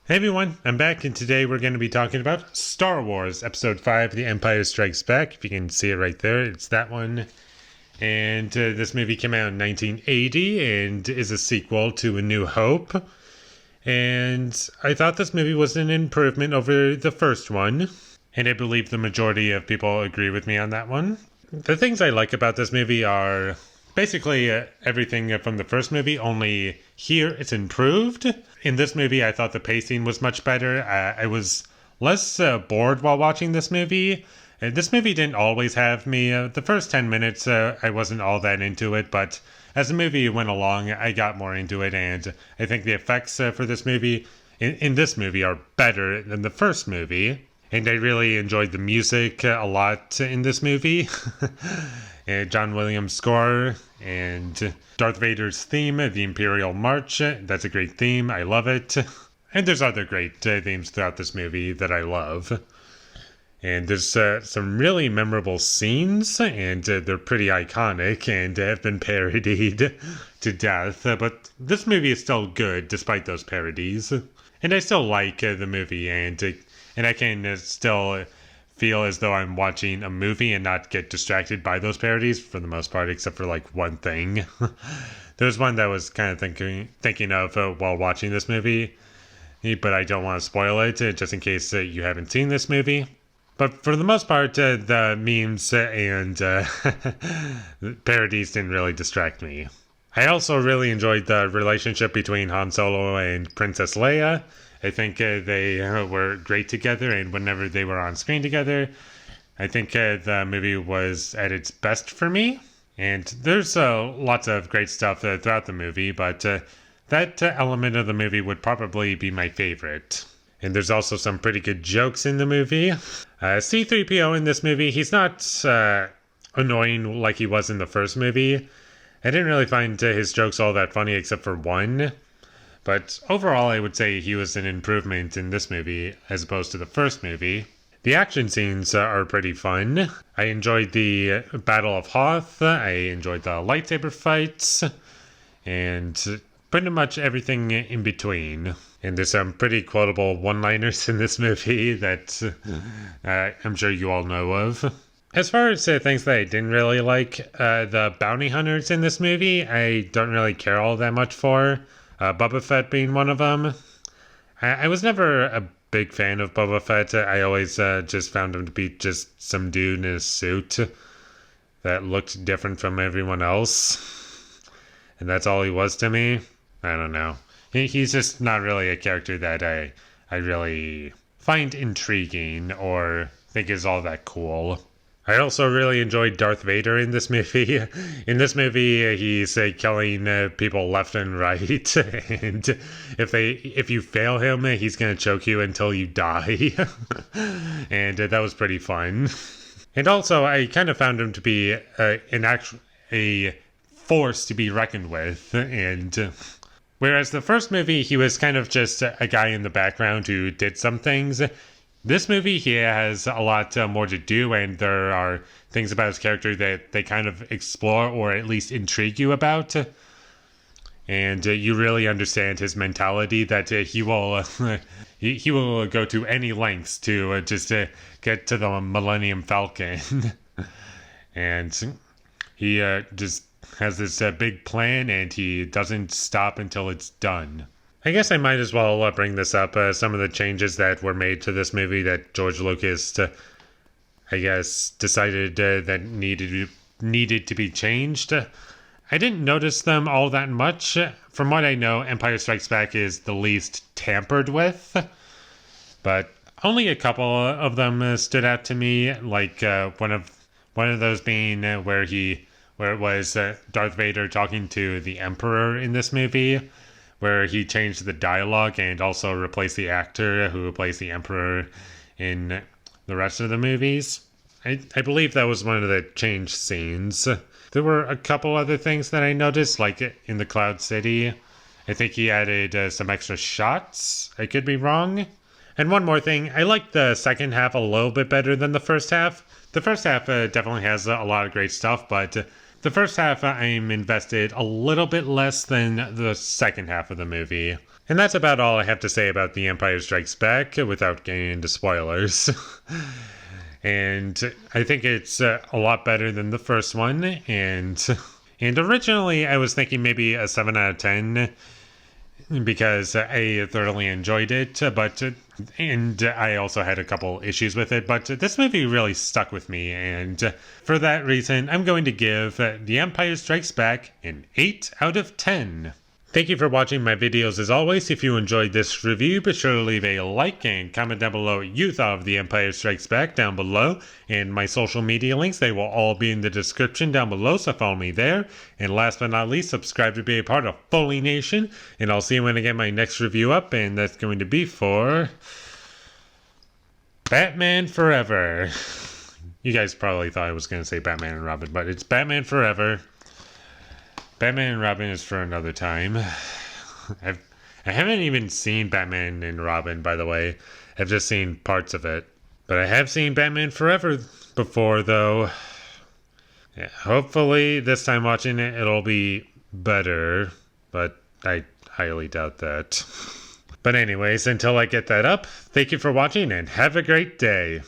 Hey everyone, I'm back, and today we're going to be talking about Star Wars Episode 5, The Empire Strikes Back. If you can see it right there, it's that one. And this movie came out in 1980 and is a sequel to A New Hope. And I thought this movie was an improvement over the first one. And I believe the majority of people agree with me on that one. The things I like about this movie are basically everything from the first movie, only here it's improved. In this movie, I thought the pacing was much better. I was less bored while watching this movie. This movie didn't always have me. The first 10 minutes, I wasn't all that into it, but as the movie went along, I got more into it, and I think the effects for this movie, in this movie, are better than the first movie. And I really enjoyed the music a lot in this movie. John Williams' score and Darth Vader's theme, the Imperial March. That's a great theme. I love it. And there's other great themes throughout this movie that I love. And there's some really memorable scenes, and they're pretty iconic and have been parodied to death. But this movie is still good despite those parodies. And I still like the movie, and I can still feel as though I'm watching a movie and not get distracted by those parodies for the most part, except for like one thing. There's one that I was kind of thinking of while watching this movie, but I don't want to spoil it just in case you haven't seen this movie. But for the most part, the memes and parodies didn't really distract me. I also really enjoyed the relationship between Han Solo and Princess Leia. I think they were great together, and whenever they were on screen together, I think the movie was at its best for me. And there's lots of great stuff throughout the movie, but that element of the movie would probably be my favorite. And there's also some pretty good jokes in the movie. C-3PO in this movie, he's not annoying like he was in the first movie. I didn't really find his jokes all that funny except for one. But overall, I would say he was an improvement in this movie as opposed to the first movie. The action scenes are pretty fun. I enjoyed the Battle of Hoth. I enjoyed the lightsaber fights. And pretty much everything in between. And there's some pretty quotable one-liners in this movie that I'm sure you all know of. As far as things that I didn't really like, the bounty hunters in this movie, I don't really care all that much for. Boba Fett being one of them. I was never a big fan of Boba Fett. I always just found him to be just some dude in a suit that looked different from everyone else. And that's all he was to me. I don't know. He's just not really a character that I really find intriguing or think is all that cool. I also really enjoyed Darth Vader in this movie. In this movie, he's killing people left and right, and if you fail him, he's gonna choke you until you die, and that was pretty fun. And also, I kind of found him to be a force to be reckoned with, and whereas the first movie, he was kind of just a guy in the background who did some things. This movie, he has a lot more to do, and there are things about his character that they kind of explore or at least intrigue you about. And you really understand his mentality that he will he will go to any lengths to just get to the Millennium Falcon. And he just has this big plan, and he doesn't stop until it's done. I guess I might as well bring this up. Some of the changes that were made to this movie that George Lucas, I guess, decided that needed to be changed. I didn't notice them all that much. From what I know, Empire Strikes Back is the least tampered with, but only a couple of them stood out to me. Like one of those being where it was Darth Vader talking to the Emperor in this movie, where he changed the dialogue and also replaced the actor who plays the Emperor in the rest of the movies. I believe that was one of the changed scenes. There were a couple other things that I noticed, like in the Cloud City. I think he added some extra shots. I could be wrong. And one more thing, I liked the second half a little bit better than the first half. The first half definitely has a lot of great stuff, but The first half, I'm invested a little bit less than the second half of the movie. And that's about all I have to say about The Empire Strikes Back without getting into spoilers. And I think it's a lot better than the first one. And originally, I was thinking maybe a 7 out of 10 because I thoroughly enjoyed it, and I also had a couple issues with it, but this movie really stuck with me, and for that reason, I'm going to give The Empire Strikes Back an 8 out of 10. Thank you for watching my videos as always. If you enjoyed this review, be sure to leave a like and comment down below what you thought of The Empire Strikes Back down below. And my social media links, they will all be in the description down below, so follow me there. And last but not least, subscribe to be a part of Foley Nation. And I'll see you when I get my next review up, and that's going to be for Batman Forever. You guys probably thought I was going to say Batman and Robin, but it's Batman Forever. Batman and Robin is for another time. I haven't even seen Batman and Robin, by the way. I've just seen parts of it. But I have seen Batman Forever before, though. Yeah, hopefully, this time watching it, it'll be better. But I highly doubt that. But anyways, until I get that up, thank you for watching and have a great day.